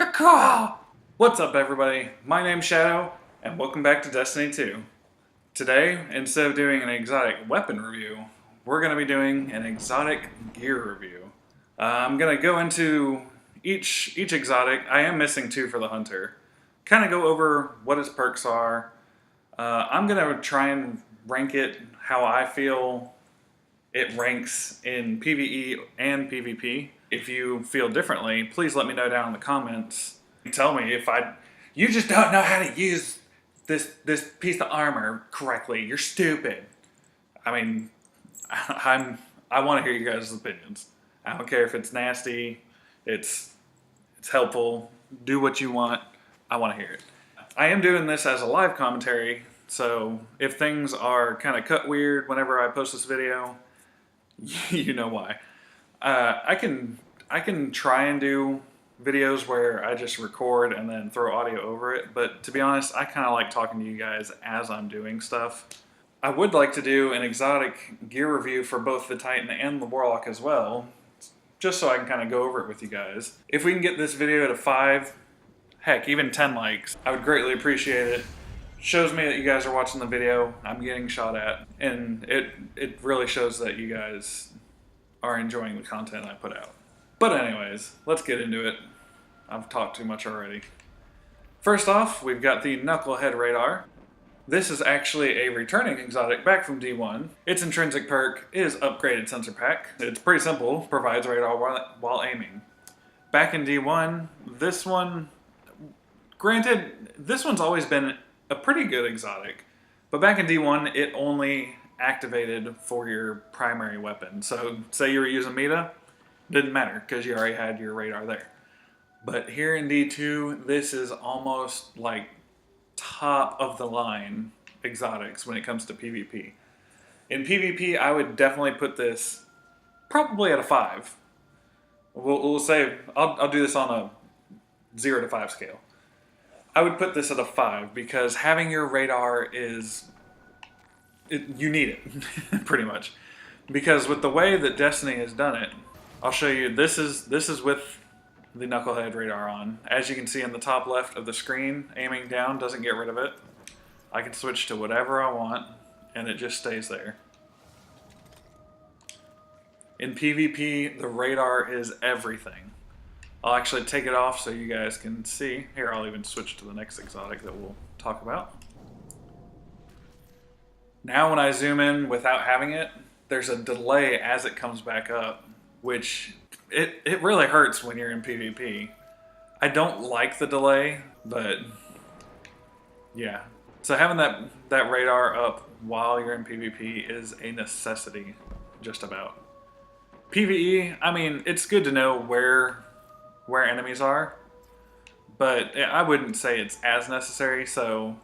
Caw! What's up, everybody? My name's Shadow, and welcome back to Destiny 2. Today, instead of doing an exotic weapon review, we're going to be doing an exotic gear review. I'm going to go into each exotic. I am missing two for the Hunter. Kind of go over what his perks are. I'm going to try and rank it how I feel it ranks in PvE and PvP. If you feel differently, please let me know down in the comments. Tell me if you just don't know how to use this piece of armor correctly. You're stupid. I mean, I want to hear you guys' opinions. I don't care if it's nasty, it's helpful. Do what you want. I want to hear it. I am doing this as a live commentary, so if things are kind of cut weird whenever I post this video, you know why. I can try and do videos where I just record and then throw audio over it, but to be honest, I kind of like talking to you guys as I'm doing stuff. I would like to do an exotic gear review for both the Titan and the Warlock as well, just so I can kind of go over it with you guys. If we can get this video to 5, heck, even 10 likes, I would greatly appreciate it. Shows me that you guys are watching the video I'm getting shot at, and it really shows that you guys are enjoying the content I put out. But anyways, let's get into it. I've talked too much already. First off, we've got the Knucklehead Radar. This is actually a returning exotic back from D1. Its intrinsic perk is Upgraded Sensor Pack. It's pretty simple, provides radar while aiming. Back in D1, this one, granted, this one's always been a pretty good exotic, but back in D1, it only activated for your primary weapon. So say you were using Meta, didn't matter because you already had your radar there. But here in D2, this is almost like top of the line exotics when it comes to PvP. In PvP, I would definitely put this probably at a 5. We'll say, I'll do this on a 0 to 5 scale. I would put this at a 5 because having your radar you need it, pretty much. Because with the way that Destiny has done it, I'll show you, this is with the Knucklehead Radar on. As you can see in the top left of the screen, aiming down doesn't get rid of it. I can switch to whatever I want, and it just stays there. In PvP, the radar is everything. I'll actually take it off so you guys can see. Here, I'll even switch to the next exotic that we'll talk about. Now when I zoom in without having it, there's a delay as it comes back up, which it really hurts when you're in PvP. I don't like the delay, but yeah. So having that radar up while you're in PvP is a necessity, just about. PvE, I mean, it's good to know where enemies are, but I wouldn't say it's as necessary. So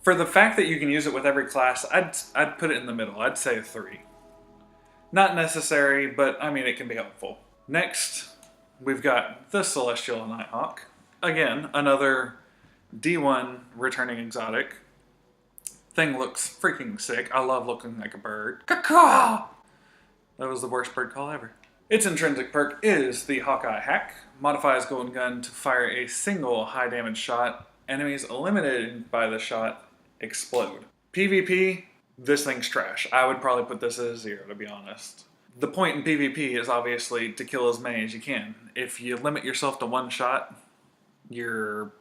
for the fact that you can use it with every class, I'd put it in the middle. I'd say a 3. Not necessary, but I mean, it can be helpful. Next, we've got the Celestial Nighthawk. Again, another D1 returning exotic. Thing looks freaking sick. I love looking like a bird. Caw! That was the worst bird call ever. Its intrinsic perk is the Hawkeye Hack. Modifies Golden Gun to fire a single high damage shot. Enemies eliminated by the shot explode. PvP, this thing's trash. I would probably put this at a 0, to be honest. The point in PvP is obviously to kill as many as you can. If you limit yourself to one shot, you're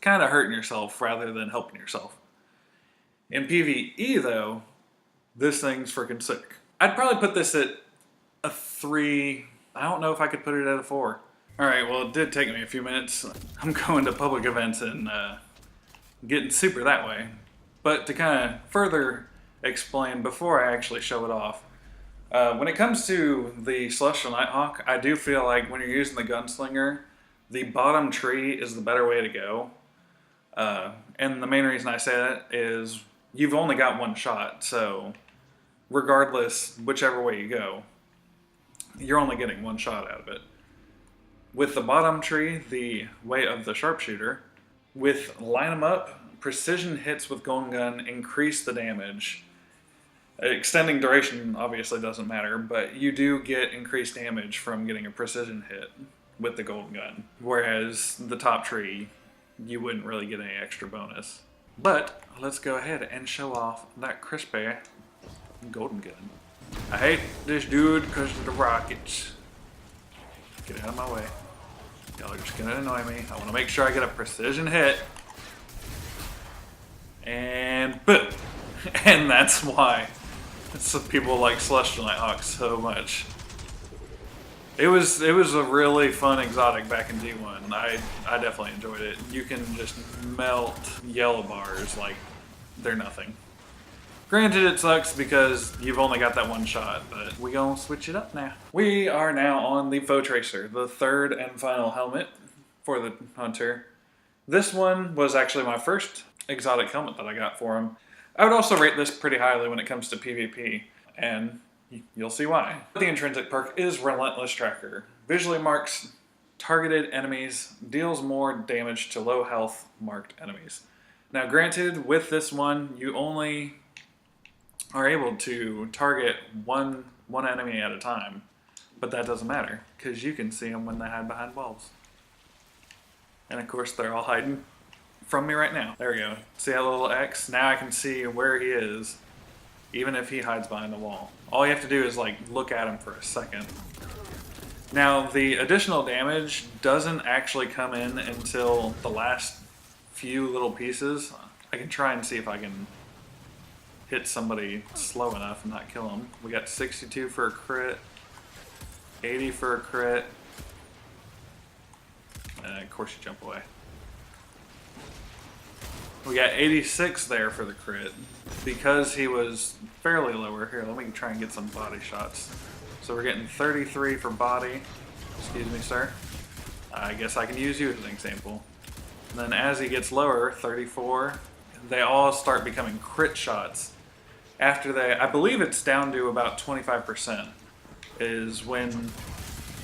kind of hurting yourself rather than helping yourself. In PvE though, this thing's freaking sick. I'd probably put this at a 3. I don't know if I could put it at a 4. Alright, well, it did take me a few minutes. I'm going to public events and getting super that way. But to kind of further explain before I actually show it off, when it comes to the Celestial Nighthawk, I do feel like when you're using the Gunslinger, the bottom tree is the better way to go. And the main reason I say that is you've only got one shot, so regardless, whichever way you go, you're only getting one shot out of it. With the bottom tree, the way of the sharpshooter, with line 'em up, precision hits with Golden Gun increase the damage. Extending duration obviously doesn't matter, but you do get increased damage from getting a precision hit with the golden gun. Whereas the top tree, you wouldn't really get any extra bonus. But let's go ahead and show off that crispy golden gun. I hate this dude because of the rockets. Get out of my way. Y'all are just gonna annoy me. I want to make sure I get a precision hit. And boom! And that's why some people like Celestial Nighthawk so much. It was a really fun exotic back in D1. I definitely enjoyed it. You can just melt yellow bars like they're nothing. Granted, it sucks because you've only got that one shot, but we gonna switch it up now. We are now on the Foe Tracer, the third and final helmet for the Hunter. This one was actually my first exotic helmet that I got for him. I would also rate this pretty highly when it comes to PvP, and you'll see why. The intrinsic perk is Relentless Tracker. Visually marks targeted enemies, deals more damage to low health marked enemies. Now granted, with this one, you only are able to target one enemy at a time, but that doesn't matter because you can see them when they hide behind walls. And of course they're all hiding from me right now. There we go. See that little X? Now I can see where he is, even if he hides behind the wall. All you have to do is like look at him for a second. Now the additional damage doesn't actually come in until the last few little pieces. I can try and see if I can hit somebody slow enough and not kill them. We got 62 for a crit, 80 for a crit, and of course you jump away. We got 86 there for the crit. Because he was fairly lower, here let me try and get some body shots. So we're getting 33 for body. Excuse me, sir. I guess I can use you as an example. And then as he gets lower, 34, they all start becoming crit shots. After they, I believe it's down to about 25% is when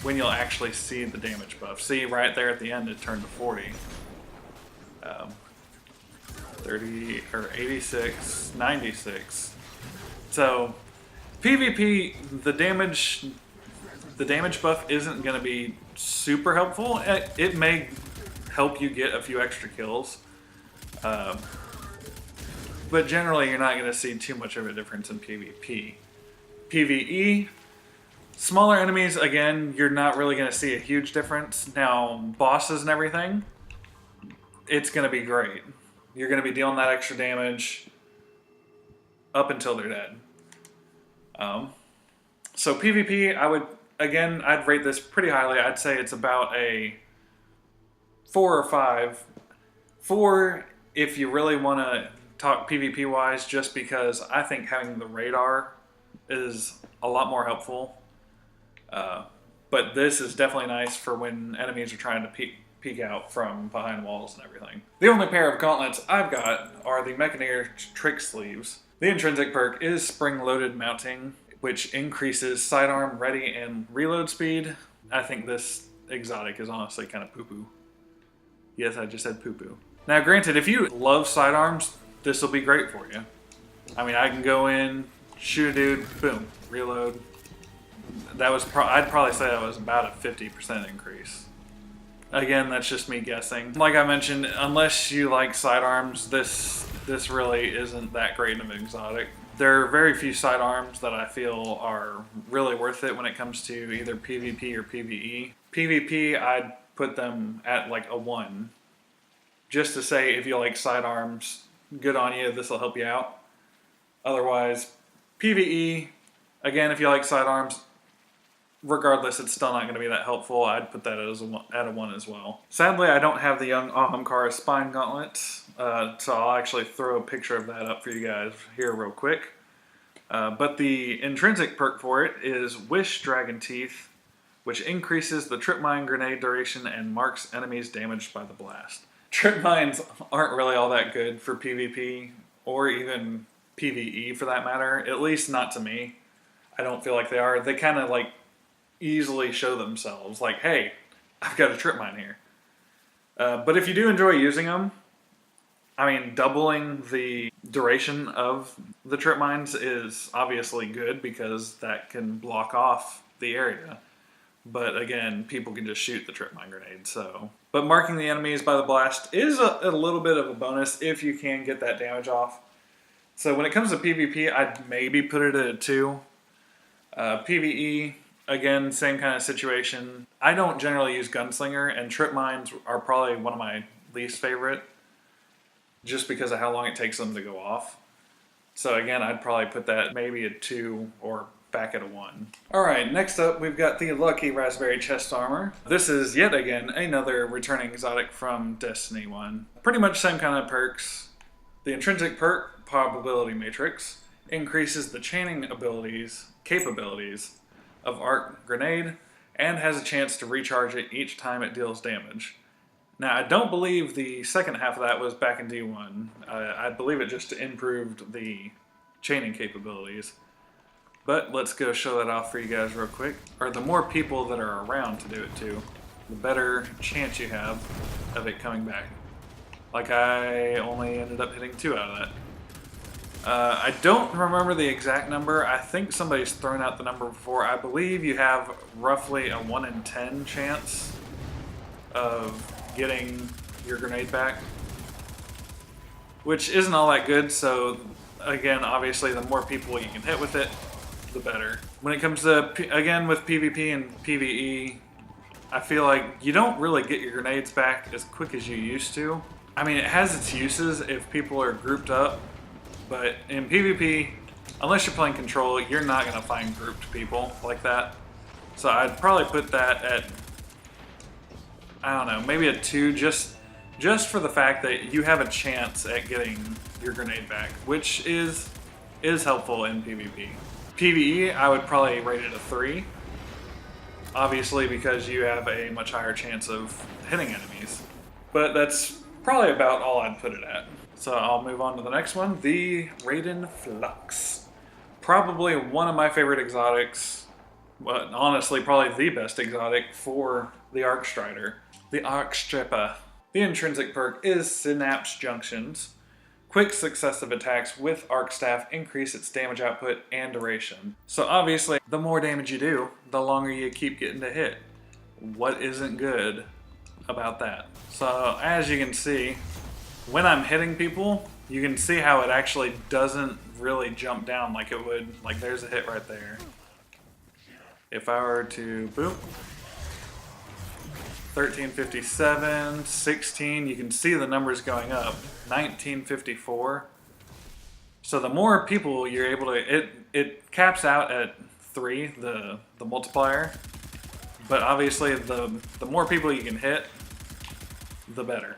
you'll actually see the damage buff. See right there at the end it turned to 40. 30 or 86, 96. So PvP, the damage buff isn't going to be super helpful. It may help you get a few extra kills. But generally, you're not going to see too much of a difference in PvP. PvE, smaller enemies, again, you're not really going to see a huge difference. Now, bosses and everything, it's going to be great. You're going to be dealing that extra damage up until they're dead. So PvP, I'd rate this pretty highly. I'd say it's about a 4 or 5. 4 if you really want to talk PvP wise, just because I think having the radar is a lot more helpful. But this is definitely nice for when enemies are trying to peek out from behind walls and everything. The only pair of gauntlets I've got are the Mekinese trick sleeves. The intrinsic perk is spring-loaded mounting, which increases sidearm ready and reload speed. I think this exotic is honestly kind of poo-poo. Yes, I just said poo-poo. Now granted, if you love sidearms, this will be great for you. I mean, I can go in, shoot a dude, boom, reload. That was I'd probably say that was about a 50% increase. Again, that's just me guessing. Like I mentioned, unless you like sidearms, this really isn't that great of an exotic. There are very few sidearms that I feel are really worth it when it comes to either PvP or PvE. PvP, I'd put them at like a 1. Just to say, if you like sidearms, good on you, this will help you out. Otherwise, PvE, again, if you like sidearms, regardless, it's still not going to be that helpful. I'd put that at a 1 as well. Sadly, I don't have the young Ahamkara spine gauntlet, so I'll actually throw a picture of that up for you guys here real quick. But the intrinsic perk for it is Wish Dragon Teeth, which increases the trip mine grenade duration and marks enemies damaged by the blast. Trip mines aren't really all that good for PvP, or even PvE for that matter, at least not to me. I don't feel like they are. They kind of like easily show themselves, like, hey, I've got a trip mine here. But if you do enjoy using them, I mean, doubling the duration of the trip mines is obviously good because that can block off the area. But again, people can just shoot the trip mine grenade, so. But marking the enemies by the blast is a little bit of a bonus if you can get that damage off. So when it comes to PvP, I'd maybe put it at a 2. PvE, again, same kind of situation. I don't generally use Gunslinger, and trip mines are probably one of my least favorite, just because of how long it takes them to go off. So again, I'd probably put that maybe a 2 or back at a 1. Alright, next up we've got the Lucky Raspberry Chest Armor. This is yet again another returning exotic from Destiny 1. Pretty much same kind of perks. The intrinsic perk, Probability Matrix, increases the chaining capabilities of Arc Grenade, and has a chance to recharge it each time it deals damage. Now, I don't believe the second half of that was back in D1. I believe it just improved the chaining capabilities. But let's go show that off for you guys real quick. Or the more people that are around to do it to, the better chance you have of it coming back. Like I only ended up hitting 2 out of that. I don't remember the exact number. I think somebody's thrown out the number before. I believe you have roughly a 1 in 10 chance of getting your grenade back, which isn't all that good. So again, obviously the more people you can hit with it, the better. When it comes to, again, with PvP and PvE, I feel like you don't really get your grenades back as quick as you used to. I mean, it has its uses if people are grouped up, but in PvP, unless you're playing Control, you're not going to find grouped people like that. So I'd probably put that at, I don't know, maybe a 2, just for the fact that you have a chance at getting your grenade back, which is helpful in PvP. PvE, I would probably rate it a 3, obviously because you have a much higher chance of hitting enemies. But that's probably about all I'd put it at. So I'll move on to the next one, the Raiden Knocks. Probably one of my favorite exotics, but honestly probably the best exotic for the Arc Strider. The Arc Stripper. The intrinsic perk is Synapse Junctions. Quick successive attacks with Arc Staff increase its damage output and duration. So obviously, the more damage you do, the longer you keep getting to hit. What isn't good about that? So as you can see, when I'm hitting people, you can see how it actually doesn't really jump down like it would. Like there's a hit right there. If I were to boop, 1357, 16, you can see the numbers going up. 1954. So the more people you're able to, it caps out at 3, the multiplier. But obviously the more people you can hit, the better.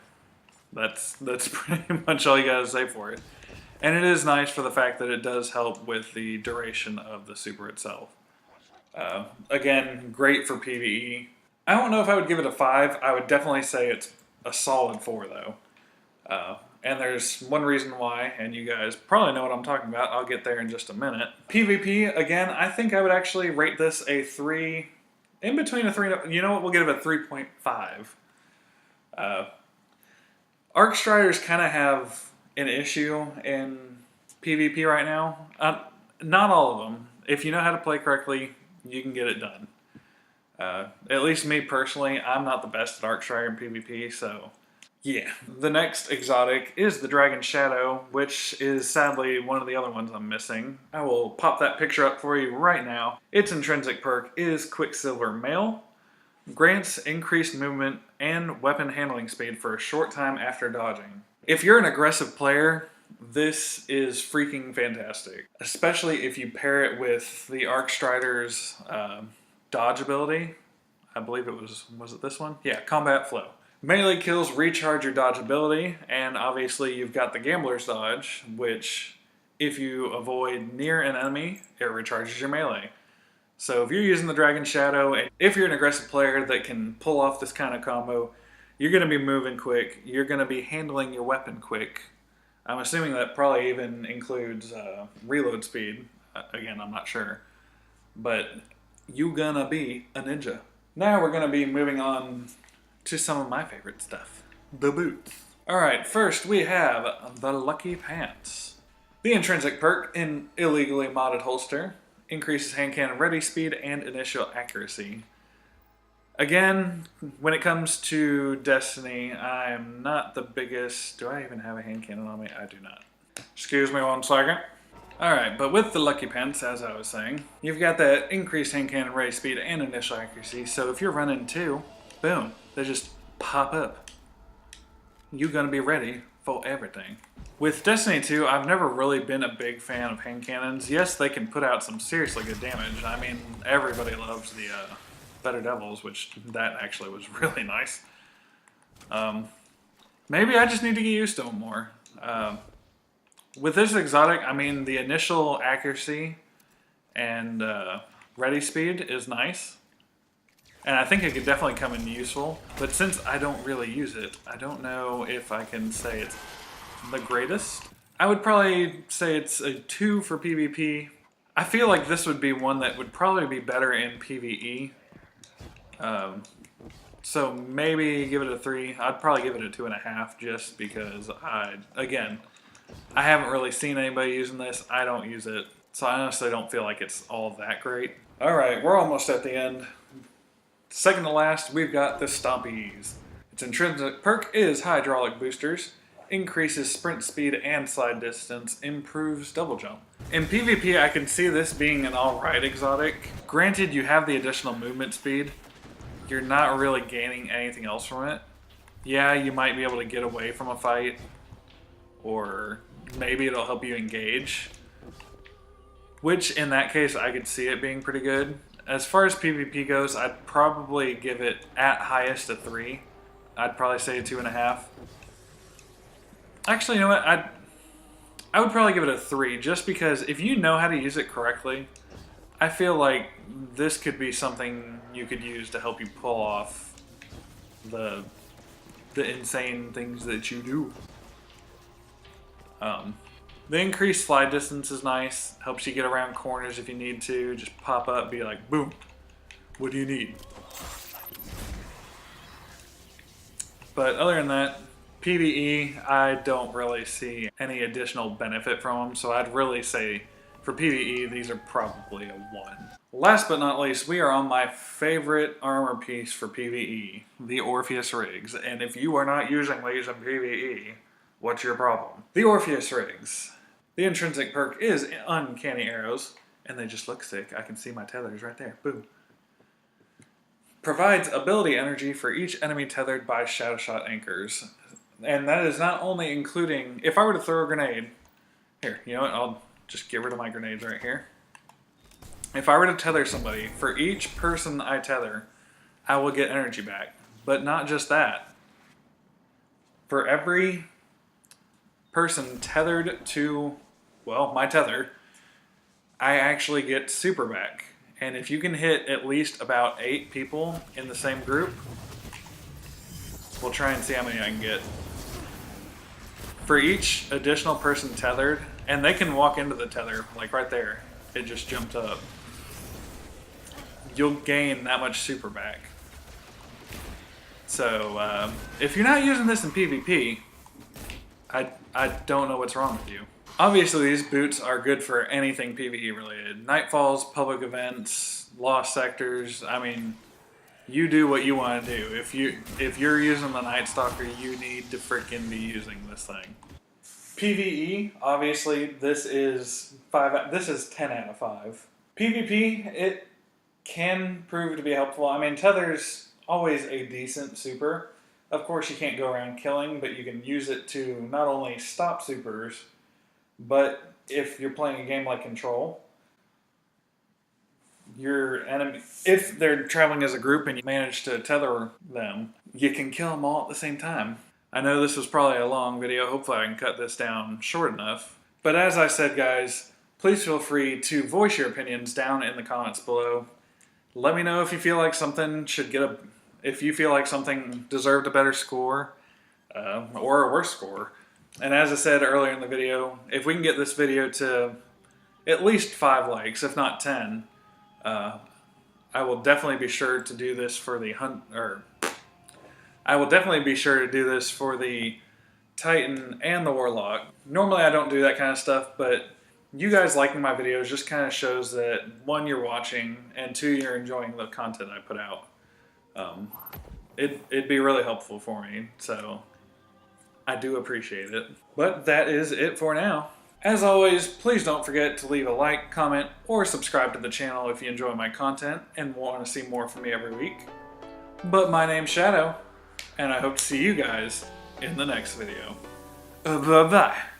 That's pretty much all you gotta say for it. And it is nice for the fact that it does help with the duration of the super itself. Again, great for PvE. I don't know if I would give it a 5. I would definitely say it's a solid 4 though. And there's one reason why, and you guys probably know what I'm talking about. I'll get there in just a minute. PvP, again, I think I would actually rate this a 3, in between a 3, you know what, we'll give it a 3.5. Arc Striders kind of have an issue in PvP right now. Not all of them. If you know how to play correctly, you can get it done. At least me personally, I'm not the best at Arc Strider in PvP, so yeah. The next exotic is the Dragon Shadow, which is sadly one of the other ones I'm missing. I will pop that picture up for you right now. Its intrinsic perk is Quicksilver Mail. Grants increased movement and weapon handling speed for a short time after dodging. If you're an aggressive player, this is freaking fantastic. Especially if you pair it with the Arc Strider's dodge ability. I believe it was it this one? Yeah, Combat Flow. Melee kills recharge your dodge ability, and obviously you've got the Gambler's Dodge, which if you avoid near an enemy, it recharges your melee. So if you're using the Dragon Shadow, and if you're an aggressive player that can pull off this kind of combo, you're going to be moving quick, you're going to be handling your weapon quick. I'm assuming that probably even includes reload speed. Again, I'm not sure. But you're going to be a ninja. Now we're going to be moving on to some of my favorite stuff. The boots. Alright, first we have the Lucky Pants. The intrinsic perk in illegally modded holster increases hand cannon ready speed and initial accuracy. Again, when it comes to Destiny, I'm not the biggest... Do I even have a hand cannon on me? I do not. Excuse me 1 second. Alright, but with the Lucky Pants, as I was saying, you've got that increased hand cannon ready speed and initial accuracy, so if you're running 2, boom, they just pop up. You're gonna be ready for everything. With Destiny 2, I've never really been a big fan of hand cannons. Yes, they can put out some seriously good damage. I mean, everybody loves the Better Devils, which that actually was really nice. Maybe I just need to get used to them more. With this exotic, I mean, the initial accuracy and ready speed is nice. And I think it could definitely come in useful. But since I don't really use it, I don't know if I can say it's the greatest. I would probably say it's a 2 for PvP. I feel like this would be one that would probably be better in PvE. So maybe give it a 3. I'd probably give it a 2.5 just because again, I haven't really seen anybody using this. I don't use it. So I honestly don't feel like it's all that great. Alright, we're almost at the end. Second to last, we've got the Stoppies. Its intrinsic perk is Hydraulic Boosters, increases sprint speed and slide distance, improves double jump. In PvP, I can see this being an alright exotic. Granted, you have the additional movement speed. You're not really gaining anything else from it. Yeah, you might be able to get away from a fight, or maybe it'll help you engage. Which, in that case, I could see it being pretty good. As far as PvP goes, I'd probably give it, at highest, a 3. I'd probably say a 2.5. Actually, you know what? I would probably give it a 3, just because if you know how to use it correctly, I feel like this could be something you could use to help you pull off the insane things that you do. The increased slide distance is nice. Helps you get around corners if you need to. Just pop up, be like, boom. What do you need? But other than that, PvE, I don't really see any additional benefit from them. So I'd really say for PvE, these are probably a 1. Last but not least, we are on my favorite armor piece for PvE, the Orpheus Rigs. And if you are not using these in PvE, what's your problem? The Orpheus Rigs. The intrinsic perk is Uncanny Arrows, and they just look sick. I can see my tethers right there. Boom. Provides ability energy for each enemy tethered by Shadow Shot anchors. And that is not only including... If I were to throw a grenade... Here, you know what? I'll just get rid of my grenades right here. If I were to tether somebody, for each person I tether, I will get energy back. But not just that. For every person tethered to, well, my tether, I actually get super back. And if you can hit at least about 8 people in the same group, we'll try and see how many I can get. For each additional person tethered, and they can walk into the tether, like right there, it just jumped up. You'll gain that much super back. So, if you're not using this in PvP, I don't know what's wrong with you. Obviously, these boots are good for anything PvE related. Nightfalls, public events, lost sectors. I mean, you do what you want to do. If you're using the Night Stalker, you need to freaking be using this thing. PvE, obviously, this is 10 out of 5. PvP, it can prove to be helpful. I mean, Tether's always a decent super. Of course, you can't go around killing, but you can use it to not only stop supers, but if you're playing a game like Control, your enemy, if they're traveling as a group and you manage to tether them, you can kill them all at the same time. I know this was probably a long video. Hopefully I can cut this down short enough. But as I said, guys, please feel free to voice your opinions down in the comments below. Let me know if you feel like something should get if you feel like something deserved a better score, or a worse score. And as I said earlier in the video, if we can get this video to at least 5 likes, if not 10, I will definitely be sure to do this for the I will definitely be sure to do this for the Titan and the Warlock. Normally I don't do that kind of stuff, but you guys liking my videos just kind of shows that 1, you're watching, and 2, you're enjoying the content I put out. It'd be really helpful for me, so I do appreciate it. But that is it for now. As always, please don't forget to leave a like, comment, or subscribe to the channel if you enjoy my content and want to see more from me every week. But my name's Shadow, and I hope to see you guys in the next video. Bye-bye.